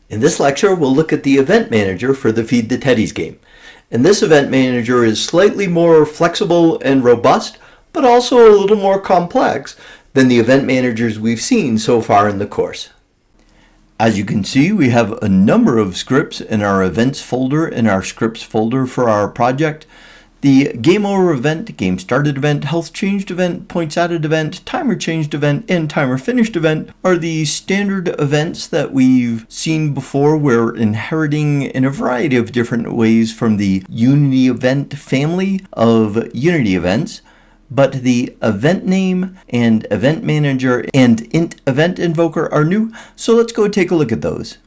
In this lecture, we'll look at the Event Manager for the Feed the Teddies game. And this Event Manager is slightly more flexible and robust, but also a little more complex than the Event Managers we've seen so far in the course. As you can see, we have a number of scripts in our Events folder, in our Scripts folder for our project. The Game Over event, Game Started event, Health Changed event, Points Added event, Timer Changed event, and Timer Finished event are the standard events that we've seen before. We're inheriting in a variety of different ways from the Unity event family of Unity events. But the event name and event manager and int event invoker are new, so let's go take a look at those.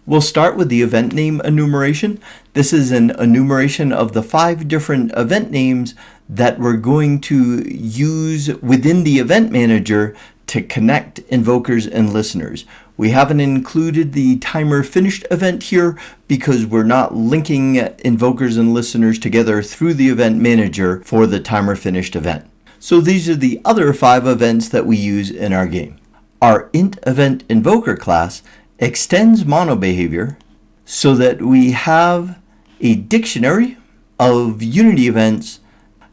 We'll start with the event name enumeration. This is an enumeration of the 5 different event names that we're going to use within the event manager to connect invokers and listeners. We haven't included the timer finished event here because we're not linking invokers and listeners together through the event manager for the timer finished event. So these are the other 5 events that we use in our game. Our int event invoker class extends mono behavior so that we have a dictionary of Unity events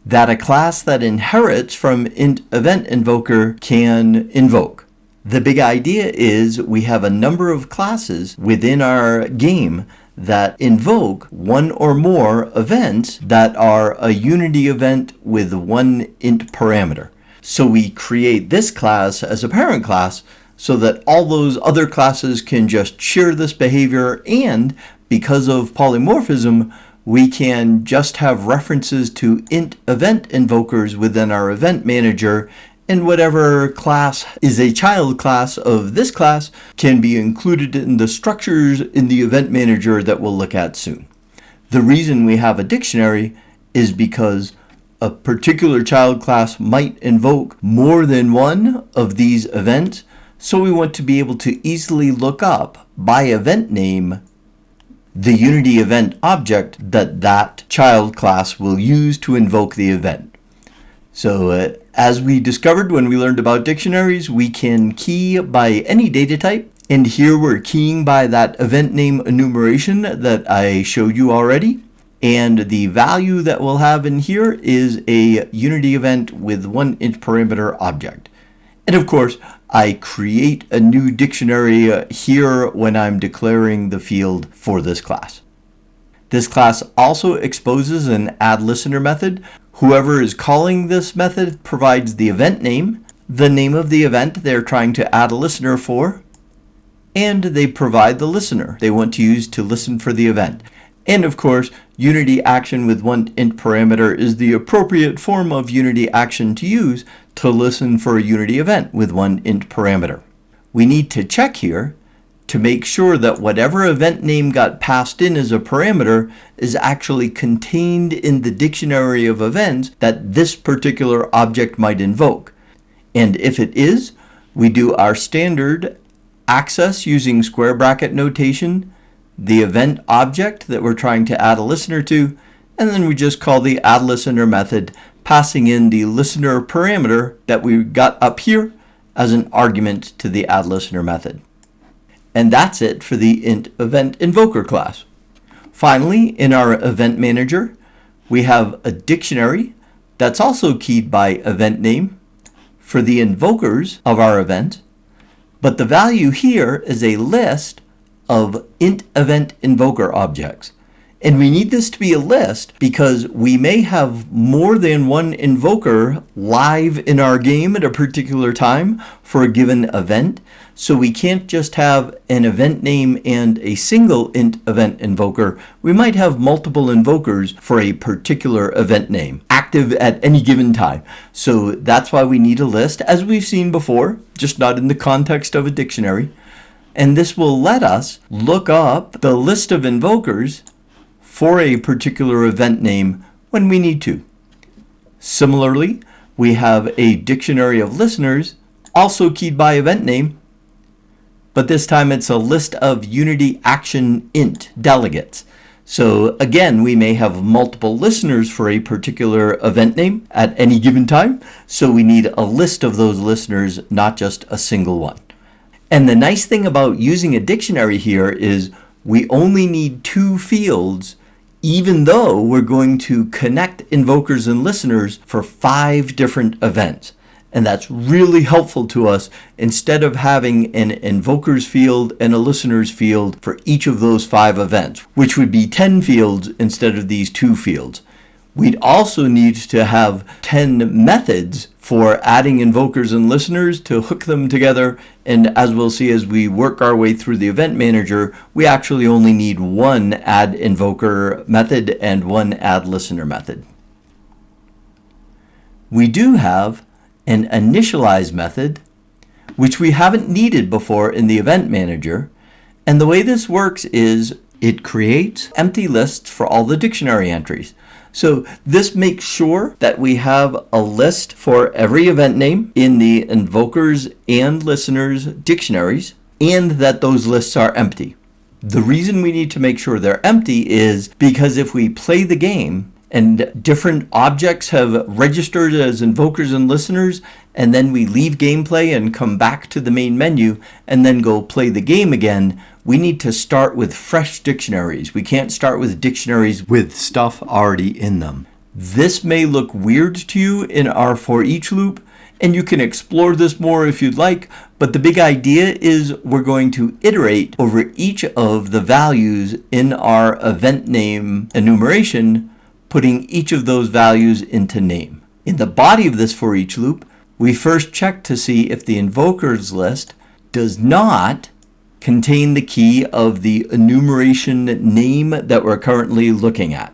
that a class that inherits from int event invoker can invoke. The big idea is we have a number of classes within our game that invoke one or more events that are a Unity event with one int parameter. So we create this class as a parent class so that all those other classes can just share this behavior, and because of polymorphism, we can just have references to int event invokers within our event manager, and whatever class is a child class of this class can be included in the structures in the event manager that we'll look at soon. The reason we have a dictionary is because a particular child class might invoke more than one of these events, so we want to be able to easily look up by event name the Unity event object that that child class will use to invoke the event. So as we discovered when we learned about dictionaries, we can key by any data type, and here we're keying by that event name enumeration that I showed you already. And the value that we'll have in here is a Unity event with one int parameter object. And of course, I create a new dictionary here when I'm declaring the field for this class. This class also exposes an addListener method. Whoever is calling this method provides the event name, the name of the event they're trying to add a listener for, and they provide the listener they want to use to listen for the event. And of course, Unity action with one int parameter is the appropriate form of Unity action to use to listen for a Unity event with one int parameter. We need to check here to make sure that whatever event name got passed in as a parameter is actually contained in the dictionary of events that this particular object might invoke. And if it is, we do our standard access using square bracket notation, the event object that we're trying to add a listener to, and then we just call the addListener method, passing in the listener parameter that we got up here as an argument to the addListener method. And that's it for the int event invoker class. Finally, in our event manager, we have a dictionary that's also keyed by event name for the invokers of our event, but the value here is a list of int event invoker objects. And we need this to be a list because we may have more than one invoker live in our game at a particular time for a given event. So we can't just have an event name and a single int event invoker. We might have multiple invokers for a particular event name active at any given time. So that's why we need a list, as we've seen before, just not in the context of a dictionary. And this will let us look up the list of invokers for a particular event name when we need to. Similarly, we have a dictionary of listeners, also keyed by event name, but this time it's a list of Unity action int delegates. So again, we may have multiple listeners for a particular event name at any given time, so we need a list of those listeners, not just a single one. And the nice thing about using a dictionary here is we only need 2 fields, even though we're going to connect invokers and listeners for 5 different events. And that's really helpful to us instead of having an invokers field and a listeners field for each of those 5 events, which would be 10 fields instead of these 2 fields. We'd also need to have 10 methods for adding invokers and listeners to hook them together. And as we'll see as we work our way through the event manager, we actually only need 1 add invoker method and 1 add listener method. We do have an initialize method, which we haven't needed before in the event manager. And the way this works is it creates empty lists for all the dictionary entries. So this makes sure that we have a list for every event name in the invokers and listeners dictionaries, and that those lists are empty. The reason we need to make sure they're empty is because if we play the game and different objects have registered as invokers and listeners, and then we leave gameplay and come back to the main menu and then go play the game again, we need to start with fresh dictionaries. We can't start with dictionaries with stuff already in them. This may look weird to you in our for each loop, and you can explore this more if you'd like, but the big idea is we're going to iterate over each of the values in our event name enumeration, putting each of those values into name. In the body of this for each loop, we first check to see if the invokers list does not contain the key of the enumeration name that we're currently looking at.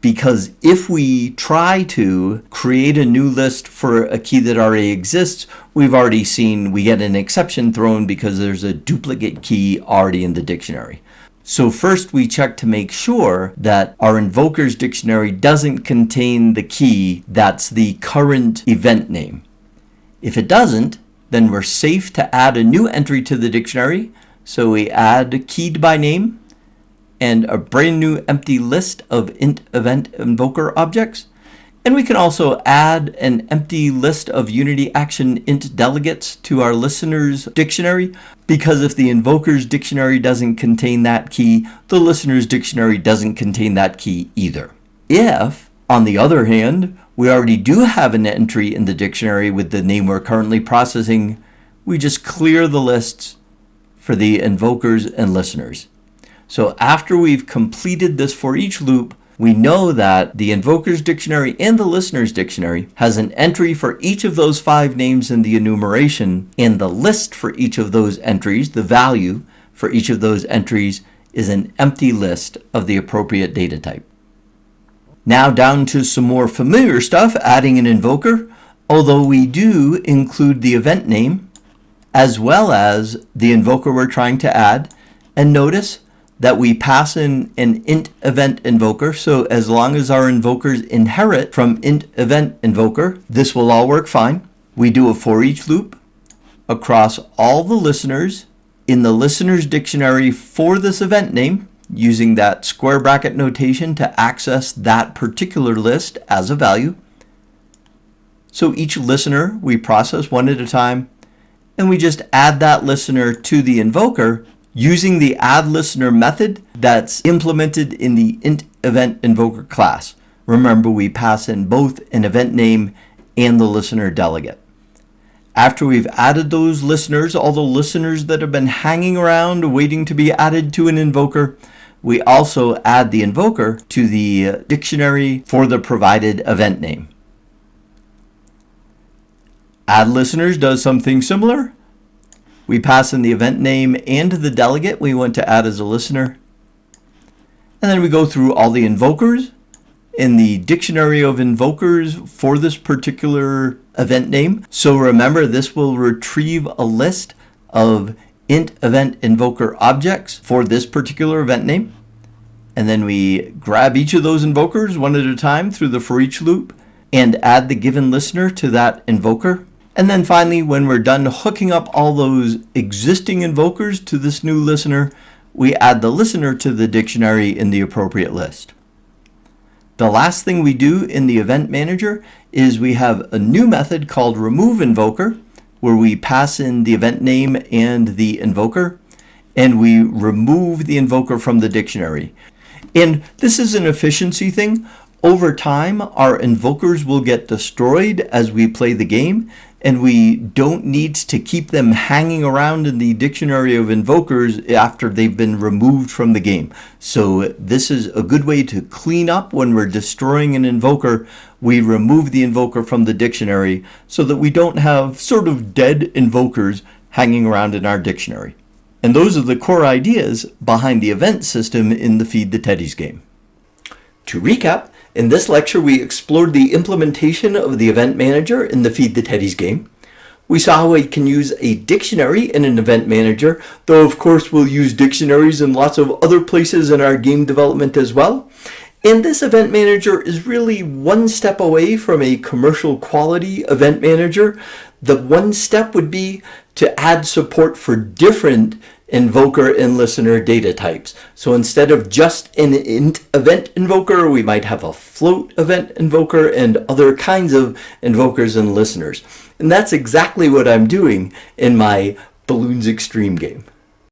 Because if we try to create a new list for a key that already exists, we've already seen we get an exception thrown because there's a duplicate key already in the dictionary. So first we check to make sure that our invokers dictionary doesn't contain the key that's the current event name. If it doesn't, then we're safe to add a new entry to the dictionary. So we add keyed by name and a brand new empty list of int event invoker objects. And we can also add an empty list of Unity action int delegates to our listeners dictionary, because if the invokers dictionary doesn't contain that key, the listeners dictionary doesn't contain that key either. If, on the other hand, we already do have an entry in the dictionary with the name we're currently processing, we just clear the lists for the invokers and listeners. So after we've completed this for each loop, we know that the invokers dictionary and the listeners dictionary has an entry for each of those 5 names in the enumeration, and the list for each of those entries, the value for each of those entries, is an empty list of the appropriate data type. Now down to some more familiar stuff, adding an invoker, although we do include the event name as well as the invoker we're trying to add. And notice that we pass in an int event invoker, so as long as our invokers inherit from int event invoker, this will all work fine. We do a for each loop across all the listeners in the listeners dictionary for this event name, using that square bracket notation to access that particular list as a value. So each listener we process one at a time, and we just add that listener to the invoker using the add listener method that's implemented in the int event invoker class. Remember, we pass in both an event name and the listener delegate. After we've added those listeners, all the listeners that have been hanging around waiting to be added to an invoker, we also add the invoker to the dictionary for the provided event name. Add listeners does something similar. We pass in the event name and the delegate we want to add as a listener. And then we go through all the invokers in the dictionary of invokers for this particular event name. So remember, this will retrieve a list of int event invoker objects for this particular event name. And then we grab each of those invokers one at a time through the for each loop and add the given listener to that invoker. And then finally, when we're done hooking up all those existing invokers to this new listener, we add the listener to the dictionary in the appropriate list. The last thing we do in the event manager is we have a new method called remove invoker, where we pass in the event name and the invoker, and we remove the invoker from the dictionary. And this is an efficiency thing. Over time, our invokers will get destroyed as we play the game, and we don't need to keep them hanging around in the dictionary of invokers after they've been removed from the game. So this is a good way to clean up when we're destroying an invoker. We remove the invoker from the dictionary so that we don't have sort of dead invokers hanging around in our dictionary. And those are the core ideas behind the event system in the Feed the Teddies game. To recap, in this lecture we explored the implementation of the Event Manager in the Feed the Teddies game. We saw how we can use a dictionary in an Event Manager, though of course we'll use dictionaries in lots of other places in our game development as well. And this Event Manager is really one step away from a commercial quality Event Manager. The one step would be to add support for different invoker and listener data types. So instead of just an int event invoker, we might have a float event invoker and other kinds of invokers and listeners. And that's exactly what I'm doing in my Balloons Extreme game.